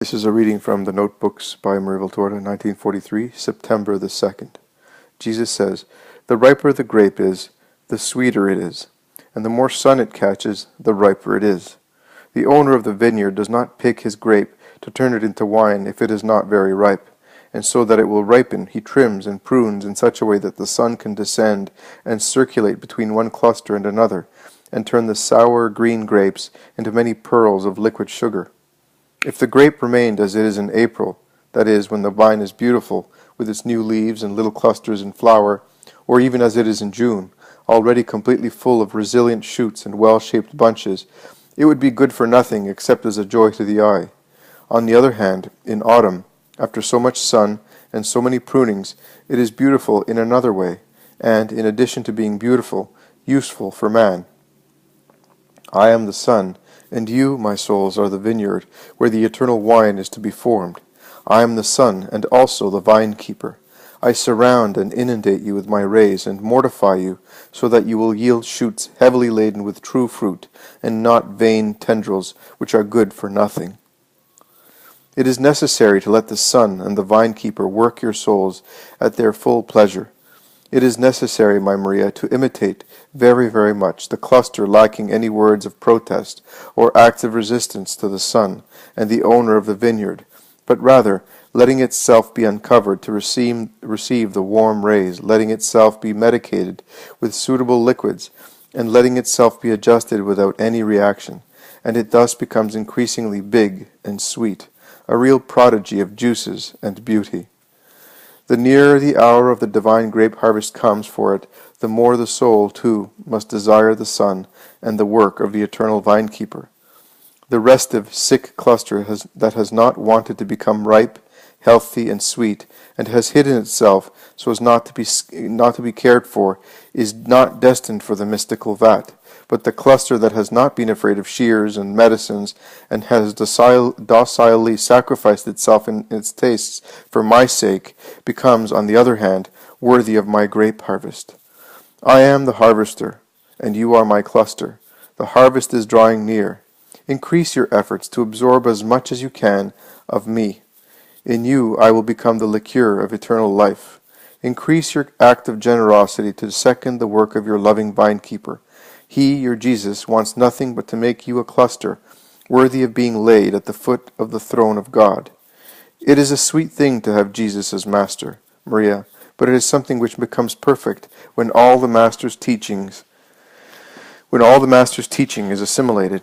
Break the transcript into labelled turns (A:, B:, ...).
A: This is a reading from the Notebooks by Maria Valtorta, 1943, September the 2nd. Jesus says, "The riper the grape is, the sweeter it is, and the more sun it catches, the riper it is. The owner of the vineyard does not pick his grape to turn it into wine if it is not very ripe, and so that it will ripen, he trims and prunes in such a way that the sun can descend and circulate between one cluster and another, and turn the sour green grapes into many pearls of liquid sugar. If the grape remained as it is in April, that is, when the vine is beautiful, with its new leaves and little clusters in flower, or even as it is in June, already completely full of resilient shoots and well-shaped bunches, it would be good for nothing except as a joy to the eye. On the other hand, in autumn, after so much sun and so many prunings, it is beautiful in another way, and, in addition to being beautiful, useful for man. I am the sun, and you, my souls, are the vineyard, where the eternal wine is to be formed. I am the sun, and also the Vinekeeper. I surround and inundate you with my rays, and mortify you, so that you will yield shoots heavily laden with true fruit, and not vain tendrils, which are good for nothing. It is necessary to let the sun and the Vinekeeper work your souls at their full pleasure. It is necessary, my Maria, to imitate very, very much the cluster lacking any words of protest or acts of resistance to the sun and the owner of the vineyard, but rather letting itself be uncovered to receive the warm rays, letting itself be medicated with suitable liquids, and letting itself be adjusted without any reaction, and it thus becomes increasingly big and sweet, a real prodigy of juices and beauty. The nearer the hour of the divine grape harvest comes for it, the more the soul, too, must desire the sun and the work of the eternal Vinekeeper. The restive, sick cluster that has not wanted to become ripe, healthy, and sweet, and has hidden itself so as not to be cared for, is not destined for the mystical vat. But the cluster that has not been afraid of shears and medicines, and has docilely sacrificed itself in its tastes for my sake, becomes, on the other hand, worthy of my grape harvest. I am the harvester, and you are my cluster. The harvest is drawing near. Increase your efforts to absorb as much as you can of me. In you I will become the liqueur of eternal life. Increase your act of generosity to second the work of your loving Vinekeeper. He, your Jesus, wants nothing but to make you a cluster, worthy of being laid at the foot of the throne of God. It is a sweet thing to have Jesus as Master, Maria, but it is something which becomes perfect when all the Master's teaching is assimilated.